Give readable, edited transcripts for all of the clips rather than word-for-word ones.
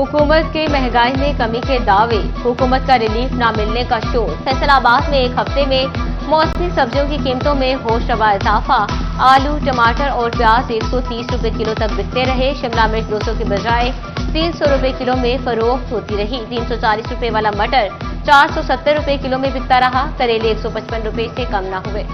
हुकूमत की महंगाई में कमी के दावे, हुकूमत का रिलीफ न मिलने का शोर। फैसलाबाद में एक हफ्ते में मौसमी सब्जियों की कीमतों में होशरबा इजाफा। आलू, टमाटर और प्याज 130 रुपए किलो तक बिकते रहे। शिमला मिर्च 200 के बजाय 300 रुपए किलो में फरोख्त होती रही। 340 रुपए वाला मटर 470 रुपए किलो में बिकता रहा। करेले 155 रुपए से कम न हुए।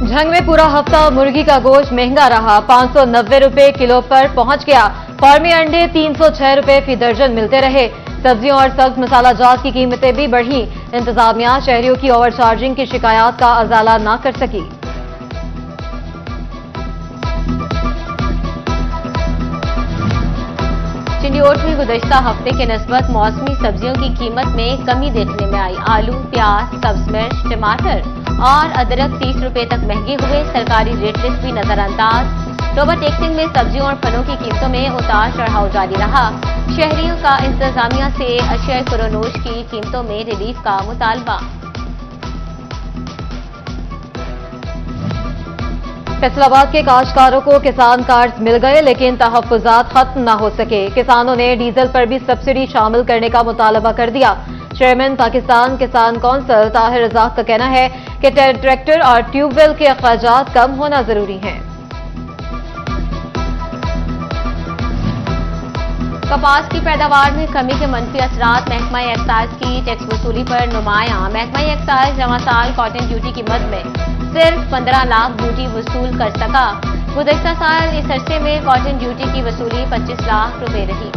झंग में पूरा हफ्ता मुर्गी का गोश्त महंगा रहा। 590 रुपए किलो पर पहुंच गया। फार्मी अंडे 306 रुपए फी दर्जन मिलते रहे। सब्जियों और सब्ज मसाला जात की कीमतें भी बढ़ी। इंतजामिया शहरियों की ओवरचार्जिंग की शिकायत का अजाला न कर सकी। चिंडियोट में गुज़श्ता हफ्ते के निस्बत मौसमी सब्जियों की कीमत में कमी देखने में आई। आलू, प्याज, सब्ज मिर्च, टमाटर और अदरक 30 रुपए तक महंगे हुए। सरकारी रेट लिस्ट भी नजरअंदाज। रोबा टैक्सिंग में सब्जियों और फलों की कीमतों में उतार चढ़ाव जारी रहा। शहरियों का इंतजामिया से अशिया खुरोनोश की कीमतों में रिलीफ का मुतालबा। फैसलाबाद के काश्तकारों को किसान कार्ड मिल गए, लेकिन तहफ्फुजात खत्म न हो सके। किसानों ने डीजल पर भी सब्सिडी शामिल करने का मुतालबा कर दिया। चेयरमैन पाकिस्तान किसान कौंसिल ताहिर रज़ाक का कहना है कि ट्रैक्टर और ट्यूबवेल के अखराजात कम होना जरूरी हैं। कपास की पैदावार में कमी के मनफी असरात। महकमा एक्साइज की टैक्स वसूली पर नुमायां। महकमा एक्साइज रवां साल कॉटन ड्यूटी की मद में सिर्फ 15 लाख ड्यूटी वसूल कर सका। गुज़श्ता साल इस अरसे में कॉटन ड्यूटी की वसूली 25 लाख रुपए रही।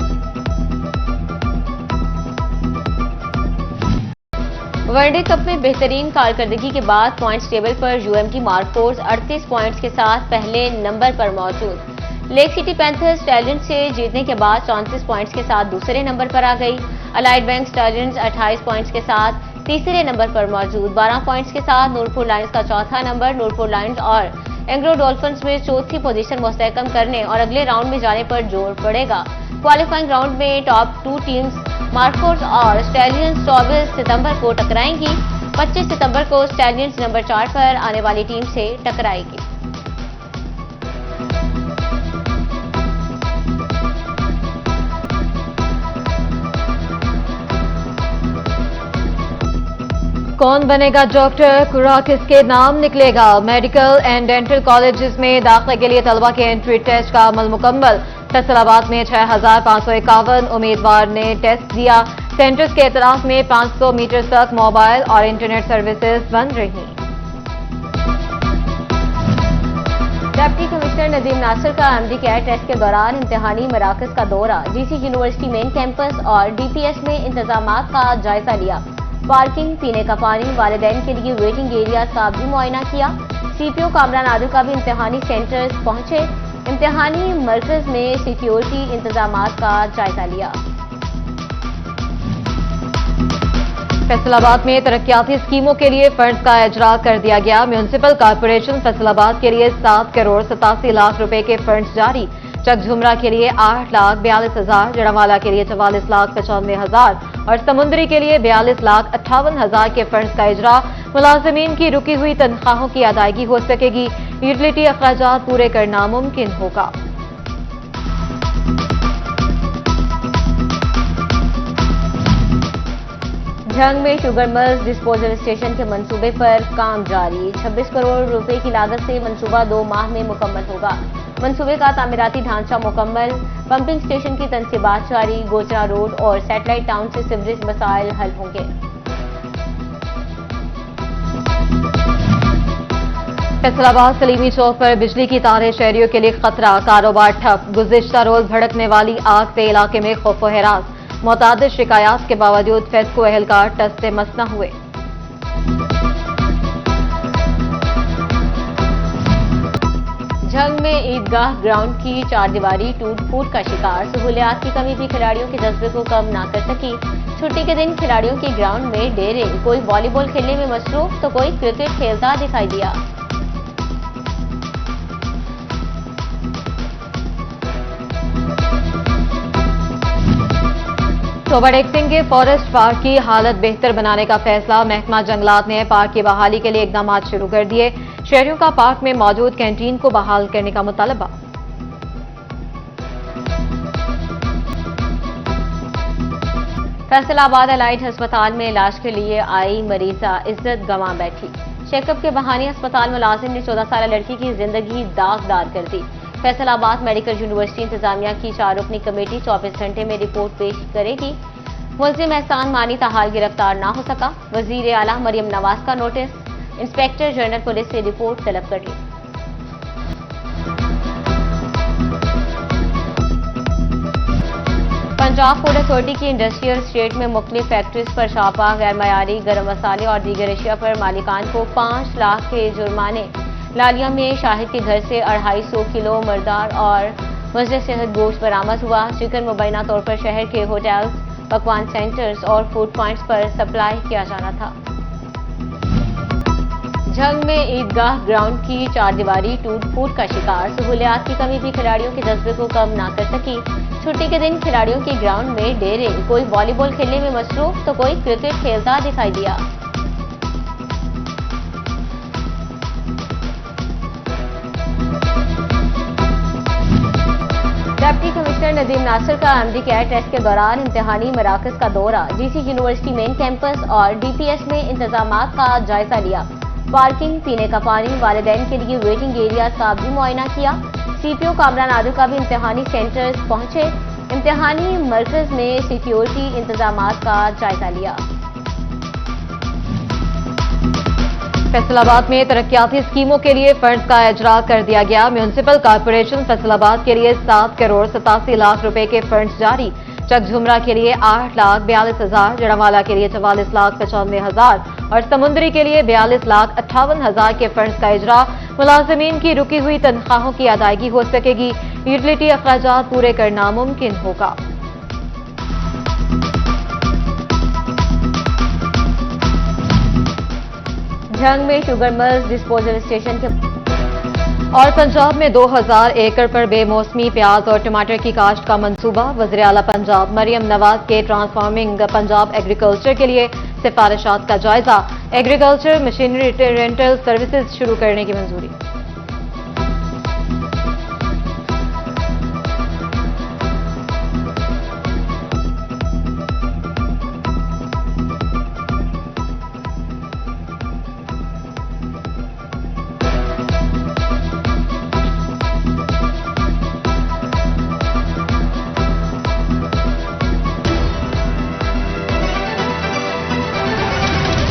वनडे कप में बेहतरीन कारकर्दगी के बाद पॉइंट्स टेबल पर यूएमटी मार्कोर्स 38 पॉइंट्स के साथ पहले नंबर पर मौजूद। लेक सिटी पैंथर्स स्टैलियंस से जीतने के बाद 34 पॉइंट्स के साथ दूसरे नंबर पर आ गई। अलाइड बैंक स्टैलियंस 28 पॉइंट्स के साथ तीसरे नंबर पर मौजूद। 12 पॉइंट्स के साथ नूरपुर लायंस का चौथा नंबर। नूरपुर लायंस और एंग्रो डॉल्फिन्स में चौथी पोजीशन मुस्तहकम करने और अगले राउंड में जाने पर जोर पड़ेगा। क्वालिफाइंग राउंड में टॉप 2 टीम्स मार्कोर्स और स्टैलियंस 24 सितंबर को टकराएंगी। 25 सितंबर को स्टैलियंस नंबर 4 पर आने वाली टीम से टकराएगी। कौन बनेगा डॉक्टर, कुरा किसके नाम निकलेगा। मेडिकल एंड डेंटल कॉलेजेस में दाखिले के लिए तलबा के एंट्री टेस्ट का अमल मुकम्मल। फैसलाबाद में 6551 उम्मीदवार ने टेस्ट दिया। सेंटर्स के इतराफ में 500 मीटर तक मोबाइल और इंटरनेट सर्विसेज बंद रही। डिप्टी कमिश्नर नदीम नासिर का एमडी कैट टेस्ट के दौरान इम्तिहानी मराकज का दौरा। जीसी यूनिवर्सिटी मेन कैंपस और डीपीएस में इंतजामात का जायजा लिया। पार्किंग, पीने का पानी, वालिदैन के लिए वेटिंग एरिया का भी मुआयना किया। सीपीओ कामरान आदिल का भी इम्तिहानी सेंटर्स पहुंचे। इम्तिहानी मरकज में सिक्योरिटी इंतजामात का जायजा लिया। फैसलाबाद में तरक्याती स्कीमों के लिए फंड्स का इजरा कर दिया गया। म्यूनिसिपल कॉर्पोरेशन फैसलाबाद के लिए 7 करोड़ 87 लाख रुपए के फंड्स जारी। चकझुमरा के लिए 8,42,000, जड़ावाला के लिए 44,95,000 और समुद्री के लिए 42,58,000 के फंड्स का इजरा। मुलाजमीन की रुकी हुई तनख्वाहों की अदायगी हो सकेगी। यूटिलिटी अखराजात पूरे करना मुमकिन होगा। झंग में शुगर मिल्स डिस्पोजल स्टेशन के मंसूबे पर काम जारी। 26 करोड़ रुपए की लागत से मंसूबा 2 माह में मुकम्मल होगा। मंसूबे का तामीराती ढांचा मुकम्मल। पंपिंग स्टेशन की तनसीबात जारी। गोचरा रोड और सैटेलाइट टाउन से सीवरेज मसाइल हल होंगे। फैसलाबाद सलीमी चौक पर बिजली की तारें शहरियों के लिए खतरा। कारोबार ठप। गुज़िश्ता रोज भड़कने वाली आग से इलाके में खौफ व हिरास। मुतादिद शिकायत के बावजूद फेस्को एहलकार टस से मस न हुए। झंग में ईदगाह ग्राउंड की चारदीवारी टूट फूट का शिकार। सहूलियात की कमी भी खिलाड़ियों के जज्बे को कम ना कर सकी। छुट्टी के दिन खिलाड़ियों के ग्राउंड में डेरे। कोई वॉलीबॉल खेलने में मसरूफ तो कोई क्रिकेट खेलता दिखाई दिया। सोबड़ेक सिंह के फॉरेस्ट पार्क की हालत बेहतर बनाने का फैसला। महकमा जंगलात ने पार्क की बहाली के लिए इकदाम शुरू कर दिए। शहरियों का पार्क में मौजूद कैंटीन को बहाल करने का मुतालबा। फैसलाबाद एलाइड अस्पताल में इलाज के लिए आई मरीजा इज्जत गंवा बैठी। चेकअप के बहाने अस्पताल मुलाजिम ने 14 साल लड़की की जिंदगी दागदार कर दी। फैसलाबाद मेडिकल यूनिवर्सिटी इंतजामिया की 4 रुकनी कमेटी 24 घंटे में रिपोर्ट पेश करेगी। मुलजिम एहसान मानी ताहाल गिरफ्तार ना हो सका। वजीर आला मरियम नवाज का नोटिस। इंस्पेक्टर जनरल पुलिस से रिपोर्ट तलब कर ली। पंजाब फूड अथॉरिटी की इंडस्ट्रियल स्टेट में मुख्तलिफ फैक्ट्रीज पर छापा। गैर मयारी गर्म मसाले और दीगर अशिया पर मालिकान को 5 लाख के जुर्माने। लालिया में शाहिद के घर से 250 किलो मर्दार और मजदूर सेहत गोश्त बरामद हुआ। चिकन मुबैना तौर पर शहर के होटल्स, पकवान सेंटर्स और फूड पॉइंट्स पर सप्लाई किया जा रहा था। जंग में ईदगाह ग्राउंड की चारदीवारी टूट फूट का शिकार। सहूलियात की कमी भी खिलाड़ियों के जज्बे को कम ना कर सकी। छुट्टी के दिन खिलाड़ियों के ग्राउंड में डेरे, कोई वॉलीबॉल खेलने में मसरूफ तो कोई क्रिकेट खेलता दिखाई दिया। डिप्टी कमिश्नर नदीम नासिर का एमडी कैट टेस्ट के दौरान इम्तिहानी मराकज का दौरा। डीसी यूनिवर्सिटी मेन कैंपस और डीपीएस में इंतजामात का जायजा लिया। पार्किंग, पीने का पानी, वालिदैन के लिए वेटिंग एरियाज का भी मुआयना किया। सीपीओ कामरान आदिल का भी इम्तिहानी सेंटर्स पहुंचे। इम्तिहानी मरकज में सिक्योरिटी इंतजामात का जायजा लिया। फैसलाबाद में तरक्याती स्कीमों के लिए फंड्स का इजरा कर दिया गया। म्यूनिसिपल कॉर्पोरेशन फैसलाबाद के लिए 7 करोड़ 87 लाख रुपए के फंड्स जारी। चकझुमरा के लिए 8,42,000, जड़ावाला के लिए 44,95,000 और समुंदरी के लिए 42,58,000 के फंड्स का इजरा। मुलाजिमीन की रुकी हुई तनख्वाहों की अदायगी हो सकेगी। यूटिलिटी अखराजात पूरे करना मुमकिन होगा। जंग में शुगर मिल्स डिस्पोजल स्टेशन के और पंजाब में 2000 एकड़ पर बेमौसमी प्याज और टमाटर की काश्त का मंसूबा। वज़ीर आला पंजाब मरियम नवाज के ट्रांसफॉर्मिंग पंजाब एग्रीकल्चर के लिए सिफारिशात का जायजा। एग्रीकल्चर मशीनरी रेंटल सर्विसेज शुरू करने की मंजूरी।